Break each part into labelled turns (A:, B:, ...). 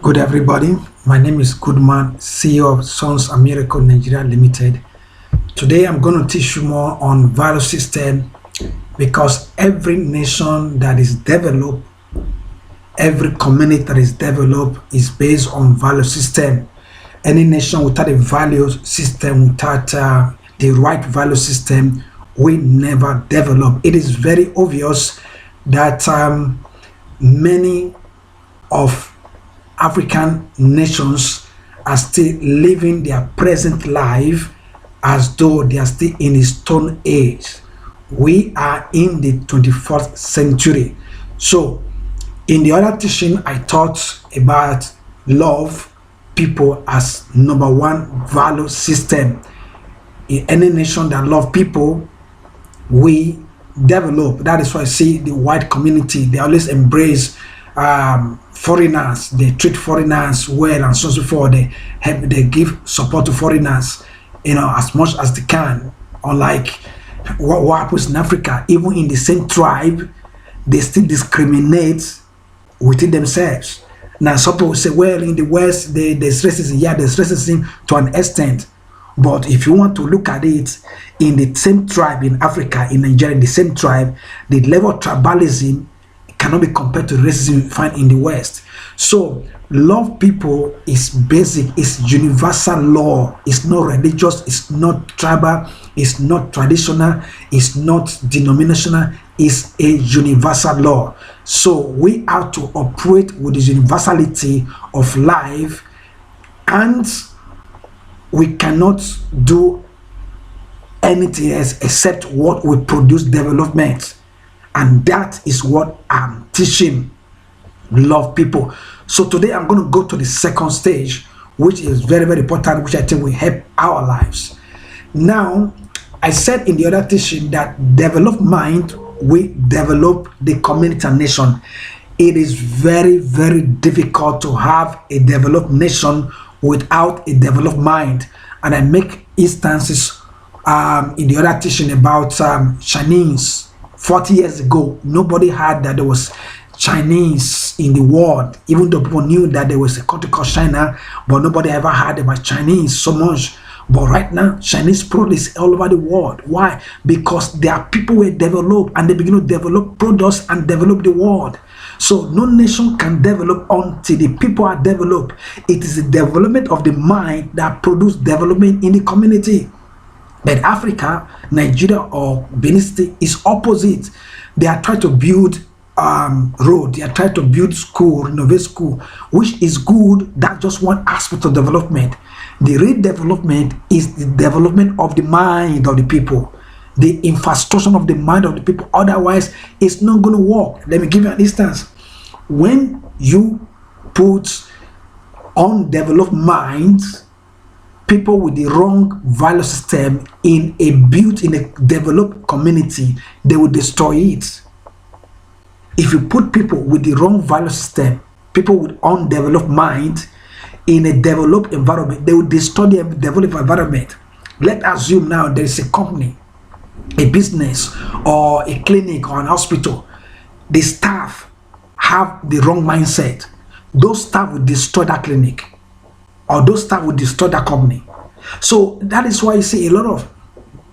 A: Good everybody. My name is Goodman, CEO of Sons and Miracle Nigeria Limited. Today I'm going to teach you more on value system because every nation that is developed, every community that is developed is based on value system. Any nation without a value system, without the right value system, we never develop. It is very obvious that many of African nations are still living their present life as though they are still in the Stone Age. We are in the 21st century. So, in the other teaching, I taught about love people as number one value system. In any nation that love people, we develop. That is why I see the white community, they always embrace foreigners. They treat foreigners well and so on so forth. They give support to foreigners, as much as they can. Unlike what happens in Africa, even in the same tribe, they still discriminate within themselves. Now, some people say, well, in the West, there's racism. Yeah, there's racism to an extent. But if you want to look at it in the same tribe in Africa, in Nigeria, in the same tribe, the level of tribalism cannot be compared to racism you find in the West. So, love people is basic, it's universal law. It's not religious, it's not tribal, it's not traditional, it's not denominational, it's a universal law. So, we have to operate with the universality of life, and we cannot do anything else except what will produce development. And that is what I'm teaching. Love people. So today I'm going to go to the second stage, which is very, very important, which I think will help our lives. Now, I said in the other teaching that developed mind will develop the community and nation. It is very, very difficult to have a developed nation without a developed mind. And I make instances in the other teaching about Chinese. 40 years ago, nobody had that there was Chinese in the world, even though people knew that there was a country called China, but nobody ever heard about Chinese so much. But right now, Chinese products all over the world. Why? Because there are people who develop and they begin to develop products and develop the world. So no nation can develop until the people are developed. It is the development of the mind that produces development in the community. But Africa, Nigeria, or Benin State is opposite. They are trying to build road, they are trying to build school, renovate school, which is good. That's just one aspect of development. The real development is the development of the mind of the people, the infrastructure of the mind of the people. Otherwise, it's not going to work. Let me give you an instance. When you put undeveloped minds, people with the wrong value system in a developed community, they will destroy it. If you put people with the wrong value system, people with undeveloped mind in a developed environment, they will destroy the developed environment. Let's assume now there is a company, a business, or a clinic or an hospital. The staff have the wrong mindset. Those staff will destroy that clinic, or those staff will destroy that company. So that is why you see a lot of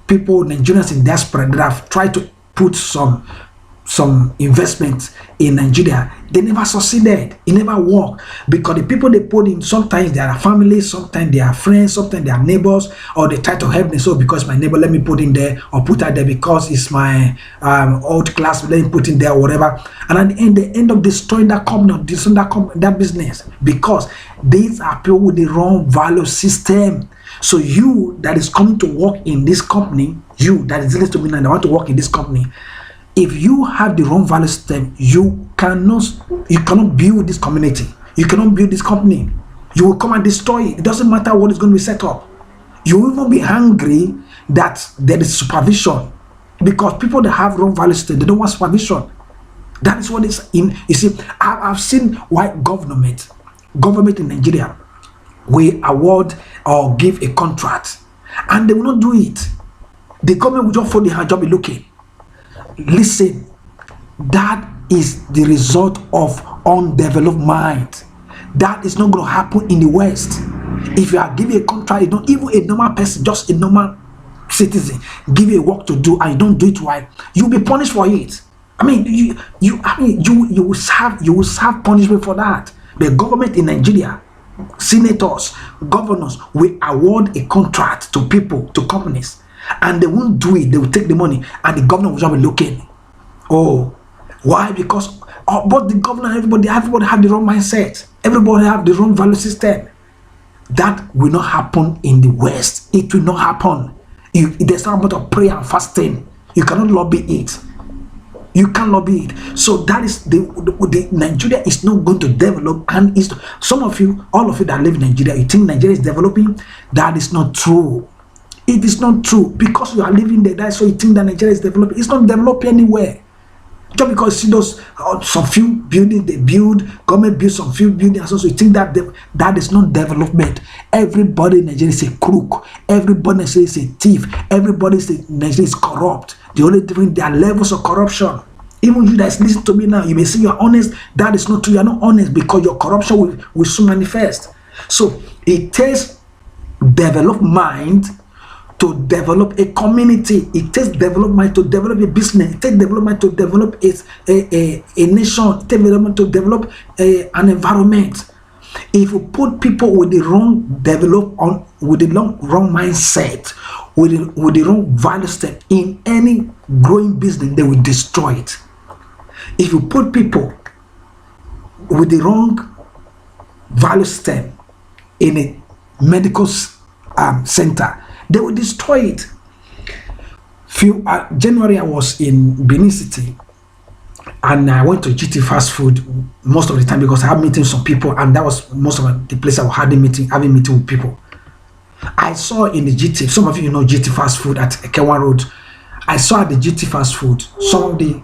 A: people, Nigerians in diaspora, that have tried to put some investment in Nigeria. They never succeeded. It never worked because the people they put in, sometimes they are families, sometimes they are friends, sometimes they are neighbors, or they try to help them. So because my neighbor, let me put in there, or put out there because it's my old class, let me put in there, or whatever. And at the end, they end up destroying that company or destroying that business, because these are people with the wrong value system. So you that is coming to work in this company, you that is listening to me and I want to work in this company, if you have the wrong value system, you cannot build this community. You cannot build this company. You will come and destroy it. It doesn't matter what is going to be set up. You will even be angry that there is supervision, because people that have wrong value system, they don't want supervision. That is what is in. You see, I've seen why government in Nigeria will award or give a contract, and they will not do it. The government will just fold their job be looking. Listen, that is the result of undeveloped mind. That is not going to happen in the West. If you are given a contract, you don't, even a normal person, just a normal citizen, give you a work to do and you don't do it right, you'll be punished for it. I mean, you will serve punishment for that. The government in Nigeria, senators, governors will award a contract to people, to companies, and they won't do it. They will take the money, and the governor will just be looking. Oh, why? Because but the governor, everybody have the wrong mindset. Everybody have the wrong value system. That will not happen in the West. It will not happen. There's not amount of prayer and fasting. You cannot lobby it. You can't lobby it. So that is the Nigeria is not going to develop. And is some of you, all of you that live in Nigeria, you think Nigeria is developing. That is not true. It is not true, because you are living there. That's why you think that Nigeria is developing. It's not developing anywhere. Just because you see those some few buildings they build, government build some few buildings, so you think that that is not development. Everybody in Nigeria is a crook. Everybody in Nigeria is a thief. Everybody in Nigeria is corrupt. The only difference, there are levels of corruption. Even you that listen to me now, you may say you're honest. That is not true. You're not honest, because your corruption will soon manifest. So it takes developed mind to develop a community. It takes development to develop a business. It takes development to develop a nation. It takes development to develop an environment. If you put people with the wrong wrong mindset, with the wrong value step in any growing business, they will destroy it. If you put people with the wrong value step in a medical center, they will destroy it. January, I was in Benin City, and I went to GT Fast Food most of the time because I had meetings with some people, and that was most of the place I was having meeting with people. I saw in the GT, some of you know GT Fast Food at Ekewa Road. I saw at the GT Fast Food some of the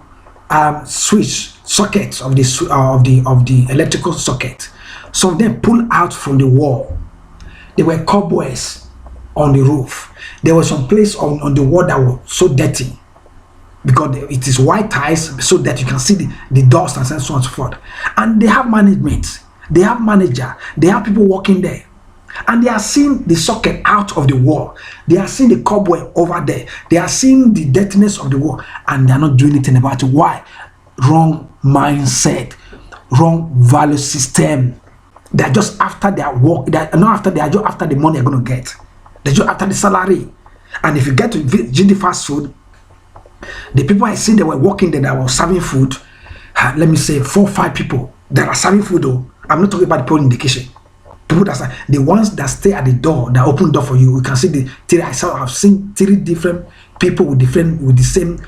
A: switch sockets of the electrical socket. Some of them pulled out from the wall. There were cobwebs on the roof. There was some place on the wall that was so dirty, because it is white tiles, so that you can see the dust and so on and so forth. And they have management, they have manager, they have people working there, and they are seeing the socket out of the wall. They are seeing the cobweb over there. They are seeing the dirtiness of the wall, and they are not doing anything about it. Why? Wrong mindset, wrong value system. They are just after their work. They are not after. They are just after the money they're going to get. They're just after the salary. And if you get to GD Fast Food, the people I see, they were working there that were serving food. Let me say 4 or 5 people that are serving food. Though I'm not talking about the people in the kitchen. People that the ones that stay at the door, that open door for you. You can see the 3. I've seen 3 different people with the same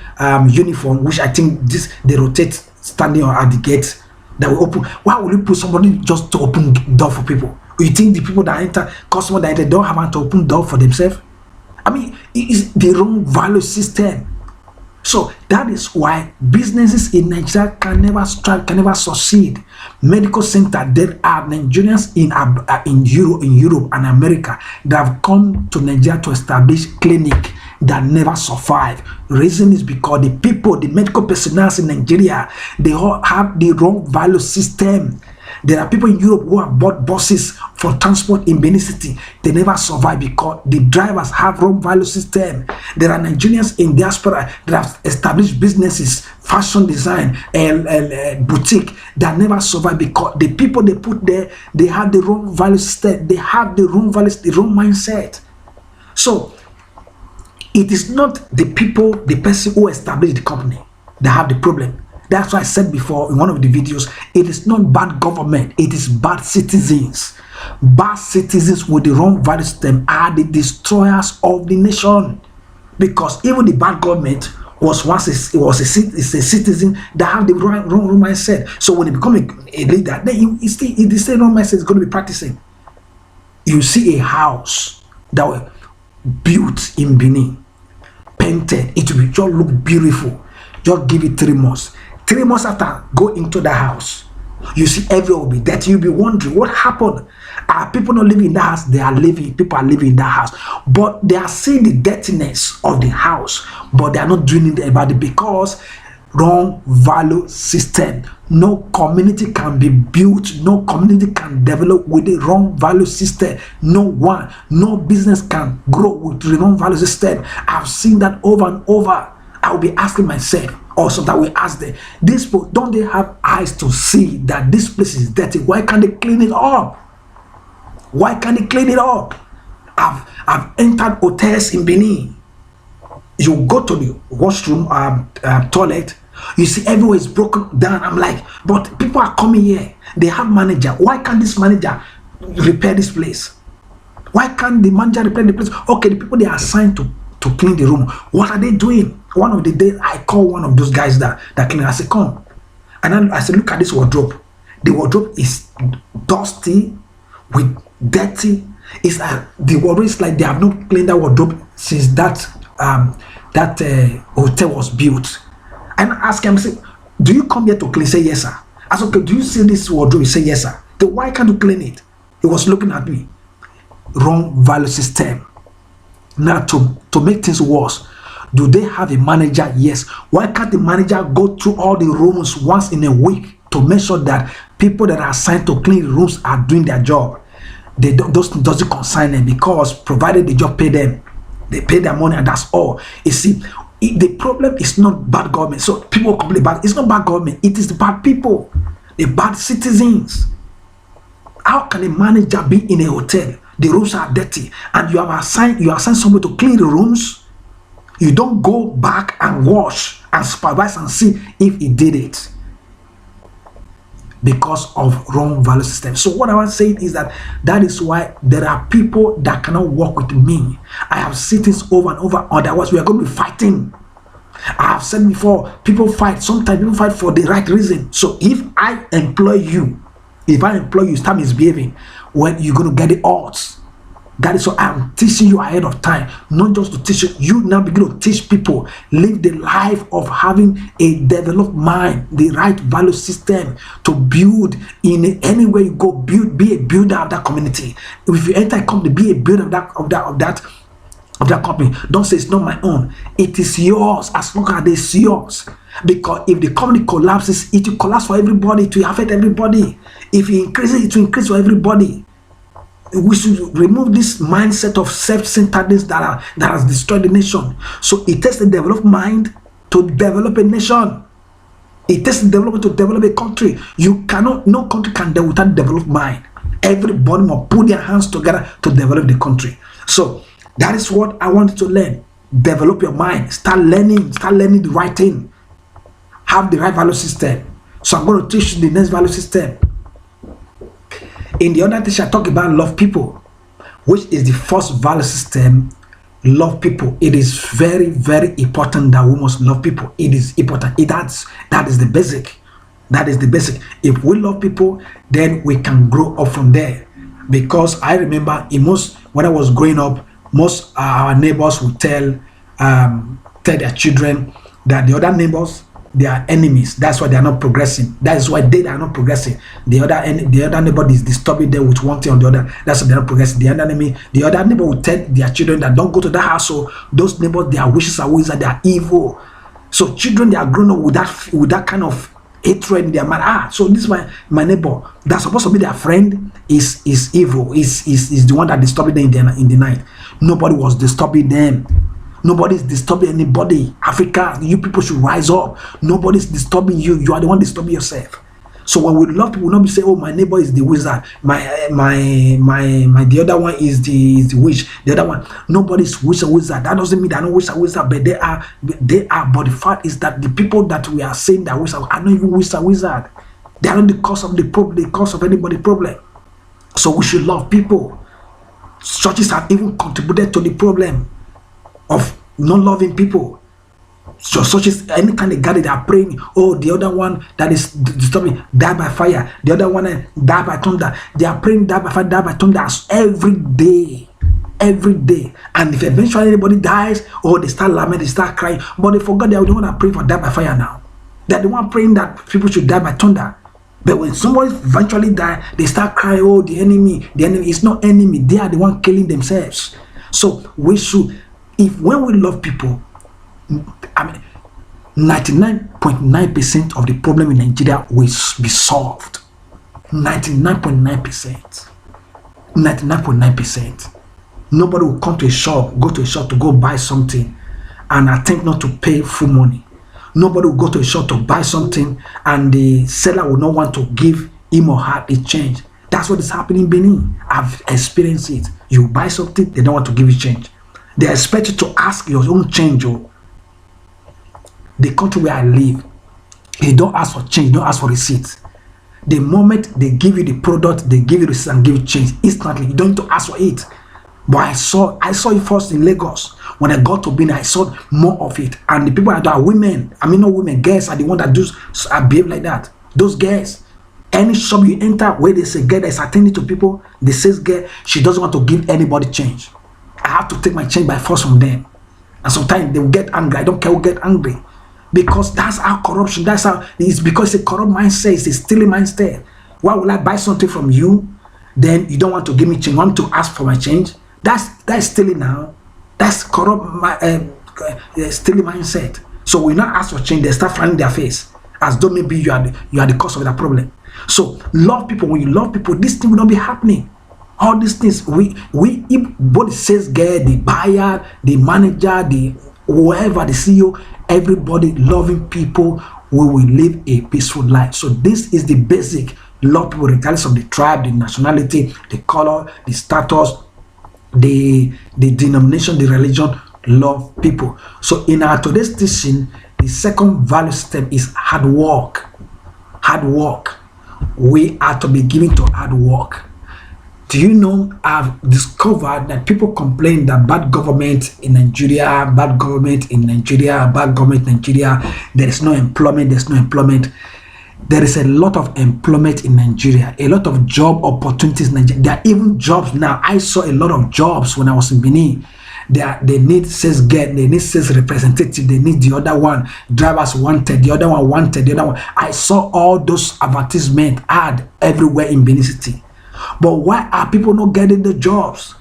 A: uniform, which I think they rotate standing at the gate that will open. Why would you put somebody just to open door for people? You think the people that enter, customers that enter, don't have to open door for themselves? I mean, it is the wrong value system. So that is why businesses in Nigeria can never strive, can never succeed. Medical center, there are Nigerians in Europe and America that have come to Nigeria to establish clinic that never survive. Reason is because the people, the medical personnel in Nigeria, they all have the wrong value system. There are people in Europe who have bought buses for transport in Benin City. They never survive because the drivers have wrong value system. There are Nigerians in diaspora that have established businesses, fashion design, boutique, that never survive because the people they put there, they have the wrong value system. They have the wrong values, the wrong mindset. So it is not the people, the person who established the company that have the problem. That's why I said before in one of the videos, it is not bad government, it is bad citizens. Bad citizens with the wrong value system are the destroyers of the nation. Because even the bad government was once a citizen that have the wrong mindset. So when he become a leader, then the same wrong mindset is going to be practicing. You see a house that was built in Benin, painted, it will just look beautiful. Just give it 3 months. 3 months after, go into the house. You see everywhere will be dirty. You'll be wondering what happened. Are people not living in the house? People are living in that house. But they are seeing the dirtiness of the house. But they are not doing anything about it because wrong value system. No community can be built, no community can develop with the wrong value system. No business can grow with the wrong value system. I've seen that over and over. I'll be asking myself, also that we ask them, these people, don't they have eyes to see that this place is dirty? Why can't they clean it up? Why can't they clean it up? I've entered hotels in Benin. You go to the washroom, toilet, you see everywhere is broken down. I'm like, but people are coming here. They have manager. Why can't this manager repair this place? Why can't the manager repair the place? Okay, the people they are assigned to clean the room, what are they doing? One of the days, I call one of those guys that clean. I said, come. And then I said, look at this wardrobe. The wardrobe is dusty, with dirty. It's the wardrobe is like they have not cleaned that wardrobe since that hotel was built. And I asked him, I said, do you come here to clean? He said, yes, sir. I said, okay, do you see this wardrobe? He said, yes, sir. Then why can't you clean it? He was looking at me. Wrong value system. Now, to make things worse, do they have a manager? Yes. Why can't the manager go through all the rooms once in a week to make sure that people that are assigned to clean the rooms are doing their job? Those doesn't concern them, because provided the job pay them, they pay their money and that's all. You see, the problem is not bad government. So people complain about it's not bad government. It is the bad people, the bad citizens. How can a manager be in a hotel? The rooms are dirty, and you assign somebody to clean the rooms. You don't go back and wash and supervise and see if he did it, because of wrong value system. So what I want to say is that is why there are people that cannot work with me. I have seen this over and over. Otherwise, we are going to be fighting. I have said before, people fight. Sometimes people fight for the right reason. So if I employ you, start misbehaving, when you're going to get the odds. That is why I'm teaching you ahead of time, not just to teach you. You now begin to teach people, live the life of having a developed mind, the right value system to build in anywhere you go. Be a builder of that community. If you enter a company, be a builder of that company. Don't say it's not my own. It is yours, as long as it's yours. Because if the company collapses, it will collapse for everybody. It will affect everybody. If it increases, it will increase for everybody. We should remove this mindset of self-centeredness that has destroyed the nation. So it takes a developed mind to develop a nation. It takes development to develop a country. No country can develop without developed mind. Everybody must put their hands together to develop the country. So that is what I want you to learn. Develop your mind. Start learning the right thing. Have the right value system. So I'm going to teach you the next value system. In the other teacher, I talk about love people, which is the first value system. Love people. It is very, very important that we must love people. It is important. That is the basic. That is the basic. If we love people, then we can grow up from there. Because I remember when I was growing up, most our neighbors would tell their children that the other neighbors, they are enemies. That's why they are not progressing. That is why they are not progressing. The other neighbor is disturbing them with one thing or the other. That's why they are not progressing. The other neighbor will tell their children that don't go to that house. So those neighbors, their wishes are always that they are evil. So children, they are grown up with that kind of hatred in their mind. So this is my neighbor that's supposed to be their friend is evil. Is the one that disturbing them in the night. Nobody was disturbing them. Nobody's disturbing anybody. Africa, you people should rise up. Nobody's disturbing you. You are the one disturbing yourself. So when we love people, not be say, oh, my neighbor is the wizard. The other one is the witch. The other one, nobody's wizard. That doesn't mean that no wizard, but they are. But the fact is that the people that we are saying that wizard are not even wizard. They are not the cause of the problem. The cause of anybody's problem. So we should love people. Churches have even contributed to the problem of not loving people. So such as any kind of God they are praying, oh, the other one that is disturbing, die by fire. The other one die by thunder. They are praying die by fire, die by thunder every day. And if eventually anybody dies, oh, they start lamenting, they start crying. But they forgot they are the one that pray for die by fire now. They're the one praying that people should die by thunder. But when somebody eventually die, they start crying, oh, the enemy is not enemy. They are the one killing themselves. So we should, when we love people, 99.9% of the problem in Nigeria will be solved. 99.9%. 99.9%. Nobody will come to a shop, go to a shop to go buy something and attempt not to pay full money. Nobody will go to a shop to buy something and the seller will not want to give him or her a change. That's what is happening in Benin. I've experienced it. You buy something, they don't want to give you change. They expect you to ask your own change. The country where I live, you don't ask for change, don't ask for receipts. The moment they give you the product, they give you receipt and give you change instantly. You don't need to ask for it. But I saw it first in Lagos. When I got to Benin, I saw more of it. And the people that are women, not women, girls are the ones that behave like that. Those girls, any shop you enter where they say girl is attending to people, they say girl, she doesn't want to give anybody change. I have to take my change by force from them. And sometimes they will get angry. I don't care who get angry. Because that's how corruption, it's because it's a corrupt mindset, it's a stealing mindset. Why will I buy something from you? Then you don't want to give me change, you want to ask for my change? That's stealing now. That's corrupt stealing mindset. So when you not ask for change, they start frowning their face as though maybe you are the cause of that problem. So love people. When you love people, this thing will not be happening. All these things, we both the sales guy, the buyer, the manager, the whoever, the CEO, everybody loving people, we will live a peaceful life. So this is the basic. Love people regardless of the tribe, the nationality, the color, the status, the denomination, the religion. Love people. So in our today's teaching, the second value system is hard work. Hard work. We are to be given to hard work. Do you know, I've discovered that people complain that bad government in Nigeria, there is no employment, There is a lot of employment in Nigeria, a lot of job opportunities in Nigeria. There are even jobs now. I saw a lot of jobs when I was in Benin. They need sales girl, they need sales representative, they need the other one, drivers wanted, the other one wanted, the other one. I saw all those advertisement ad everywhere in Benin City. But why are people not getting the jobs?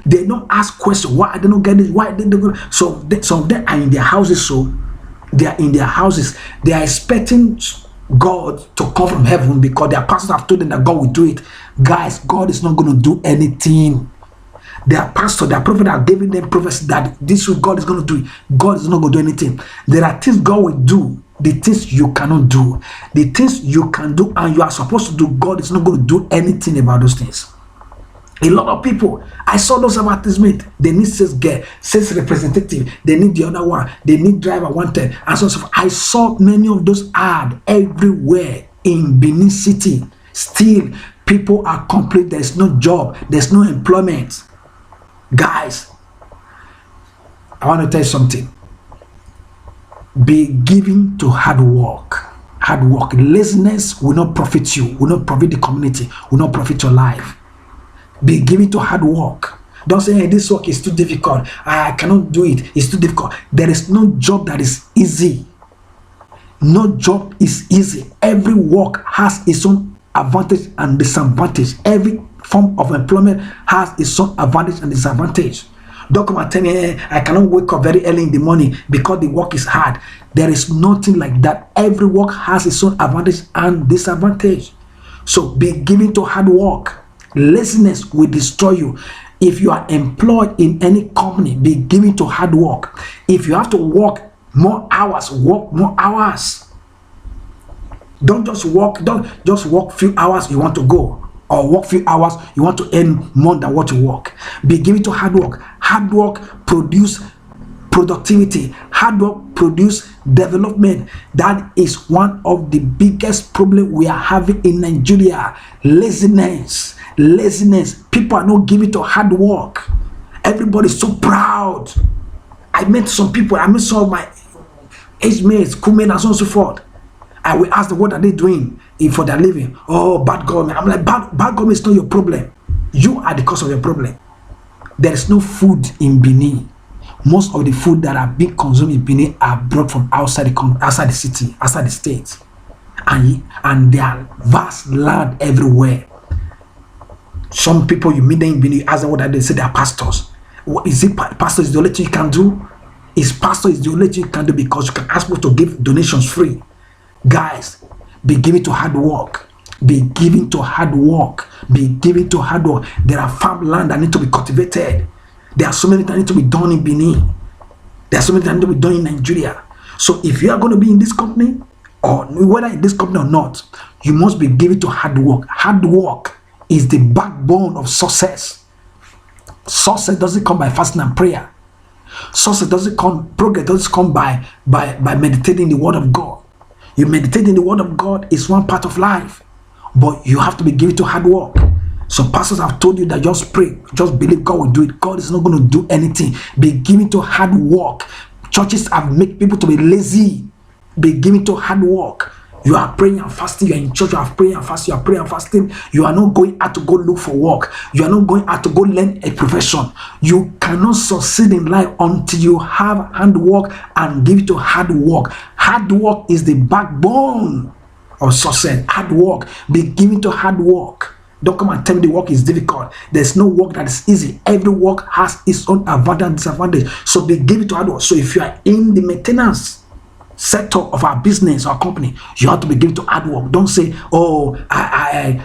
A: They don't ask questions. Why are they not getting it? Why did they go? So they are in their houses. They are expecting God to come from heaven because their pastors have told them that God will do it. Guys, God is not going to do anything. Their pastor, their prophet are giving them prophecy that this is God is going to do it. God is not going to do anything. There are things God will do. The things you cannot do, the things you can do and you are supposed to do, God is not going to do anything about those things. A lot of people, I saw those advertisements. They need sales girl, sales representative, they need the other one, they need driver wanted, and so on. I saw many of those ads everywhere in Benin City. Still, people are complaining there's no job, there's no employment. Guys, I want to tell you something. Be given to hard work. Hard work. Laziness will not profit you, will not profit the community, will not profit your life. Be given to hard work. Don't say, hey, this work is too difficult. I cannot do it. It's too difficult. There is no job that is easy. No job is easy. Every work has its own advantage and disadvantage. Every form of employment has its own advantage and disadvantage. Don't come and tell me, hey, I cannot wake up very early in the morning because the work is hard. There is nothing like that. Every work has its own advantage and disadvantage. So be given to hard work. Laziness will destroy you. If you are employed in any company, be given to hard work. If you have to work more hours, work more hours. Don't just work few hours you want to go. Or work few hours, you want to earn more than what you work. Be given to hard work. Hard work produce productivity. Hard work produce development. That is one of the biggest problems we are having in Nigeria. Laziness. People are not giving to hard work. Everybody's so proud. I met some of my age mates, crewmates, and so on and so forth. I will ask them, what are they doing for their living? Oh, bad government. I'm like, bad government is not your problem. You are the cause of your problem. There is no food in Benin. Most of the food that are being consumed in Benin are brought from outside the city, outside the state. And there are vast land everywhere. Some people, you meet them in Benin, you ask them what are they, say they are pastors. Is it pastors is the only thing you can do? His pastor is the only thing you can do, because you can ask people to give donations free. Guys, be giving to hard work. Be giving to hard work. Be giving to hard work. There are farmland that need to be cultivated. There are so many that need to be done in Benin. There are so many that need to be done in Nigeria. So if you are going to be in this company, or whether in this company or not, you must be giving to hard work. Hard work is the backbone of success. Success doesn't come by fasting and prayer. Success doesn't come, progress doesn't come by meditating the word of God. You meditate in the word of God is one part of life, but you have to be given to hard work. So pastors have told you that just pray, just believe God will do it. God is not going to do anything. Be given to hard work. Churches have made people to be lazy. Be given to hard work. You are praying and fasting. You are in church. You are praying and fasting. You are praying and fasting. You are not going out to go look for work. You are not going out to go learn a profession. You cannot succeed in life until you have hard work and give it to hard work. Hard work is the backbone of success. Hard work. Be given to hard work. Don't come and tell me the work is difficult. There's no work that is easy. Every work has its own advantage and disadvantage. So be given to hard work. So if you are in the maintenance sector of our business or company, you have to be given to hard work. Don't say, oh,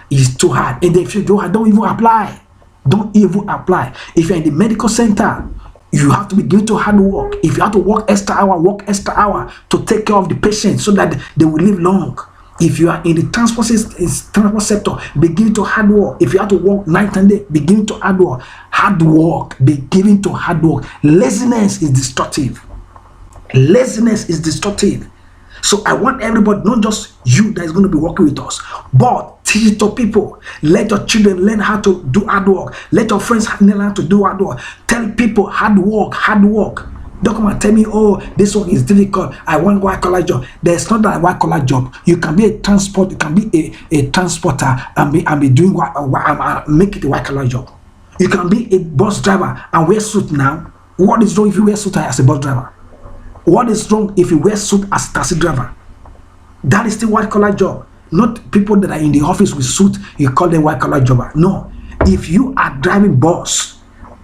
A: it's too hard. And if you don't even apply. Don't even apply. If you're in the medical center, you have to be given to hard work. If you have to work extra hour to take care of the patient so that they will live long. If you are in the transport sector, be given to hard work. If you have to work night and day, be given to hard work. Hard work, be given to hard work. Laziness is destructive. Laziness is destructive. So I want everybody, not just you that is going to be working with us, but teach it to people. Let your children learn how to do hard work. Let your friends learn how to do hard work. Tell people hard work, hard work. Don't come and tell me, oh, this work is difficult. I want white collar job. There's not that white collar job. You can be a transport. You can be a transporter and be doing make it a white collar job. You can be a bus driver and wear suit now. What is wrong if you wear suit as a bus driver? What is wrong if you wear suit as a taxi driver? That is the white collar job. Not people that are in the office with suit. You call them white collar jobber. No. If you are driving bus,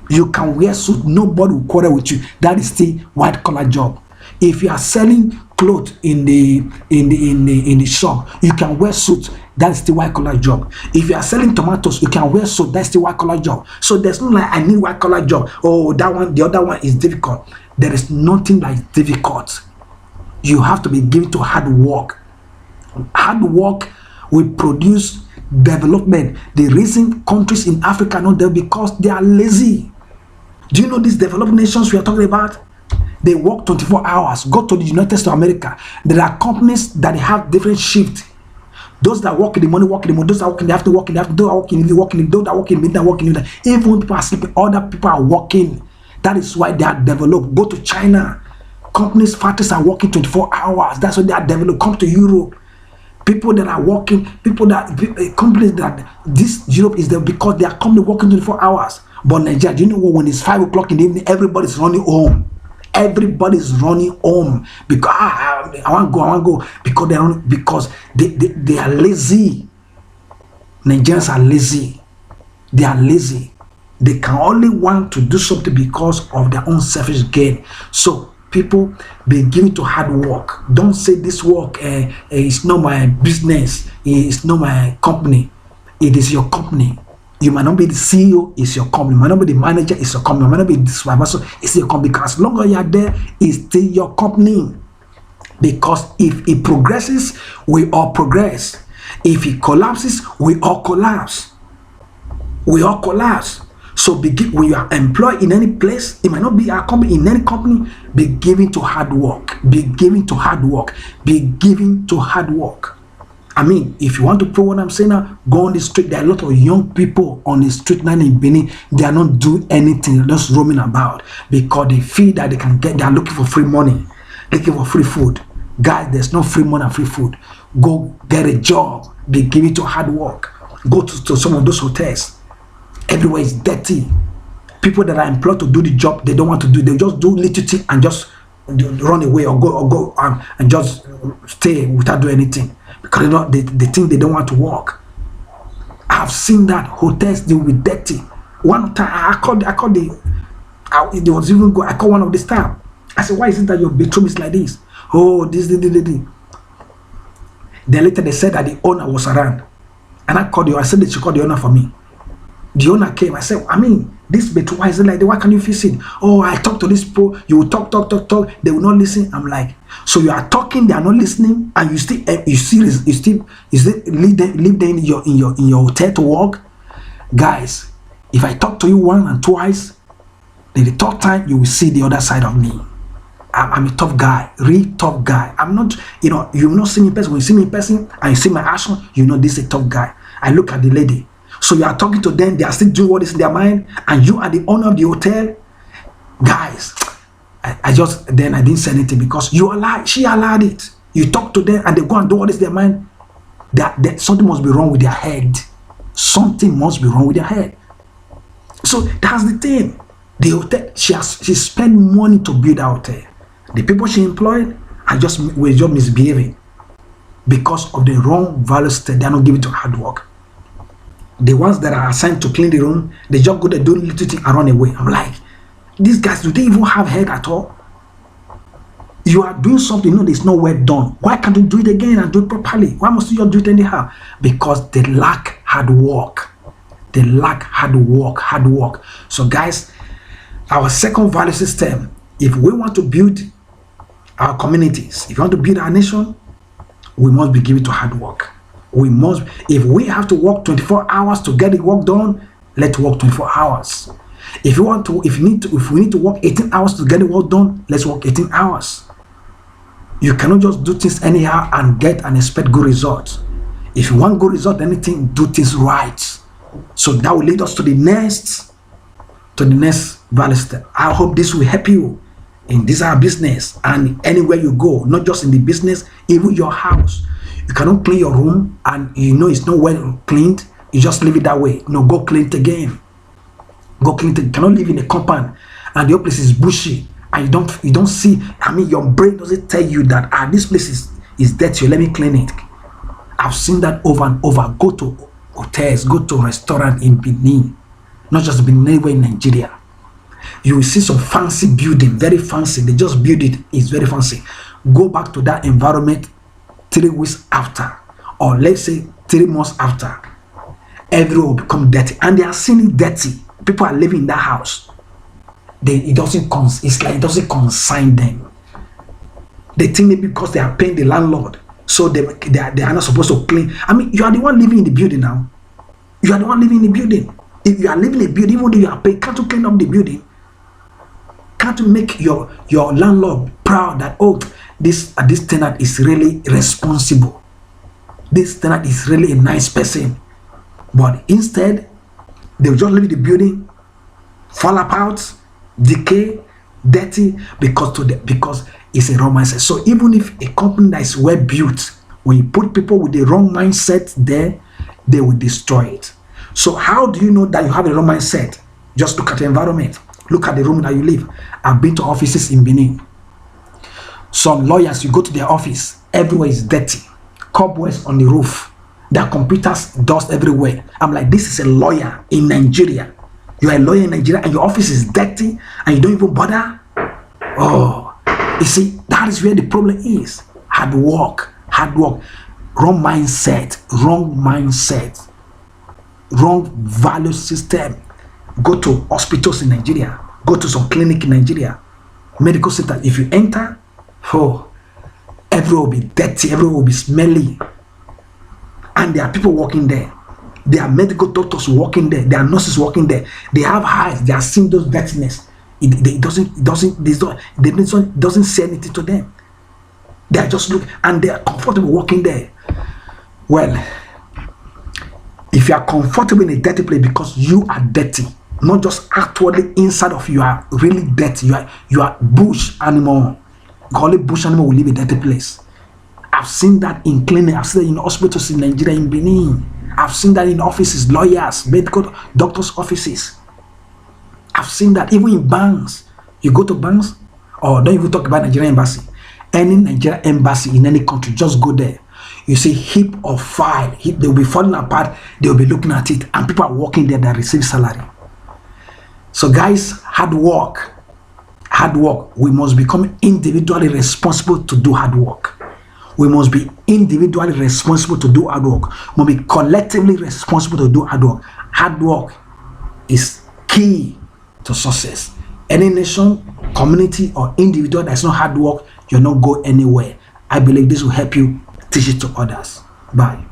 A: you can wear suit, nobody will quarrel with you. That is the white collar job. If you are selling clothes in the shop, you can wear suit. That's the white collar job. If you are selling tomatoes, you can wear suit. That's the white collar job. So there's no like I need white collar job. Oh, that one, the other one is difficult. There is nothing like difficult. You have to be given to hard work. Hard work will produce development. The reason countries in Africa are not there because they are lazy. Do you know these developed nations we are talking about? They work 24 hours. Go to the United States of America. There are companies that have different shifts. Those that work in the morning, work in the morning. Those that work in the afternoon, work in the afternoon. Those that work in the evening, work in the, those that work in midnight, work in the midnight. Even when people are sleeping, other people are working. That is why they are developed. Go to China. Companies, factories are working 24 hours. That's why they are developed. Come to Europe. People that are working, companies that this Europe is there because they are company working 24 hours. But Nigeria, do you know what? When it's 5 o'clock in the evening, everybody's running home. Everybody's running home because I want to go because they are lazy. Nigerians are lazy. They are lazy. They can only want to do something because of their own selfish gain. So people be given to hard work. Don't say this work is not my business. It's not my company. It is your company. You might not be the CEO, it's your company. You might not be the manager, it's your company. You might not be the supervisor, it's your company. Because as long as you are there, it's still your company. Because if it progresses, we all progress. If it collapses, we all collapse. We all collapse. So when you are employed in any place, it might not be our company, in any company, be given to hard work. Be given to hard work. Be given to hard work. I mean, if you want to prove what I'm saying now, go on the street. There are a lot of young people on the street now in Benin. They are not doing anything. They're just roaming about because they feel that they can get, they are looking for free money, looking for free food. Guys, there's no free money and free food. Go get a job. Be given to hard work. Go to some of those hotels. Everywhere is dirty. People that are employed to do the job, they don't want to do. They just do little thing and just run away or go and just stay without doing anything. Because they think they don't want to work. I've seen that hotels, they will be dirty. One time I called one of the staff. I said, why is it that your bedroom is like this? Oh, this. Then later they said that the owner was around. And I called you. I said that you called the owner for me. The owner came. I said, I mean, this bedroom, why is it like that? Why can't you fix it? Oh, I talk to this people. You will talk. They will not listen. I'm like, so you are talking, they are not listening, and you still leave them in your hotel to work. Guys, if I talk to you once and twice, then the third time you will see the other side of me. I'm a tough guy, real tough guy. I'm not, you will not see me in person. When you see me in person and you see my action, you know this is a tough guy. I look at the lady. So you are talking to them, they are still doing what is in their mind, and you are the owner of the hotel. Guys, I didn't say anything because she allowed it. You talk to them and they go and do what is in their mind. That something must be wrong with their head. Something must be wrong with their head. So that's the thing. The hotel, she spent money to build that hotel. The people she employed were just misbehaving because of the wrong values that they are not giving to hard work. The ones that are assigned to clean the room, they just go there, do little thing and run away. I'm like, these guys, do they even have head at all? You are doing something, there's no well done. Why can't you do it again and do it properly? Why must you just do it anyhow? Because they lack hard work. They lack hard work. So guys, our second value system, if we want to build our communities, if we want to build our nation, we must be given to hard work. We must, if we have to work 24 hours to get the work done, let's work 24 hours. If we need to work 18 hours to get the work done, let's work 18 hours. You cannot just do things anyhow and get and expect good results. If you want good result, anything, do things right. So that will lead us to the next value step. I hope this will help you in this our business and anywhere you go, not just in the business, even your house. You cannot clean your room and it's not well cleaned. You just leave it that way. No, go clean it again. Go clean it. You cannot live in a compound and your place is bushy and you don't see. I mean, your brain doesn't tell you that this place is dirty. Let me clean it. I've seen that over and over. Go to hotels, go to restaurants in Benin, not just Benin, anywhere in Nigeria. You will see some fancy building, very fancy. They just build it. It's very fancy. Go back to that environment 3 weeks after, or let's say 3 months after, everyone will become dirty, and they are seeing it dirty. People are living in that house. It doesn't consign them. They think maybe because they are paying the landlord, so they are not supposed to clean. I mean, you are the one living in the building now. You are the one living in the building. If you are living in a building, even though you are paying, can't you clean up the building? Can't you make your landlord proud that, oh, this tenant is really responsible. This tenant is really a nice person. But instead, they will just leave the building, fall apart, decay, dirty, because it's a wrong mindset. So even if a company that is well built, when you put people with the wrong mindset there, they will destroy it. So how do you know that you have a wrong mindset? Just look at the environment. Look at the room that you live. I've been to offices in Benin. Some lawyers, you go to their office, everywhere is dirty. Cobwebs on the roof. Their computers, dust everywhere. I'm like, this is a lawyer in Nigeria. You are a lawyer in Nigeria and your office is dirty and you don't even bother? Oh, you see, that is where the problem is. Hard work. Wrong mindset. Wrong value system. Go to hospitals in Nigeria. Go to some clinic in Nigeria. Medical center. If you enter, everywhere will be dirty. Everywhere will be smelly. And there are people working there. There are medical doctors working there. There are nurses working there. They have eyes. They are seeing those dirtiness. It doesn't say anything to them. They are just looking and they are comfortable working there. Well, if you are comfortable in a dirty place because you are dirty, not just actually inside of you are really dirty. You are bush animal. Only bush animal will live in a dirty place. I've seen that in clinic. I've seen that in hospitals in Nigeria, in Benin. I've seen that in offices, lawyers, medical doctors' offices. I've seen that even in banks. You go to banks, or don't even talk about Nigerian embassy. Any Nigerian embassy in any country, just go there. You see heap of file. They will be falling apart. They will be looking at it, and people are working there that receive salary. So guys, hard work hard work. We must become individually responsible to do hard work. We must be individually responsible to do hard work. We must be collectively responsible to do hard work. Hard work is key to success. Any nation, community, or individual that's not hard work, you'll not go anywhere. I believe this will help you teach it to others. Bye.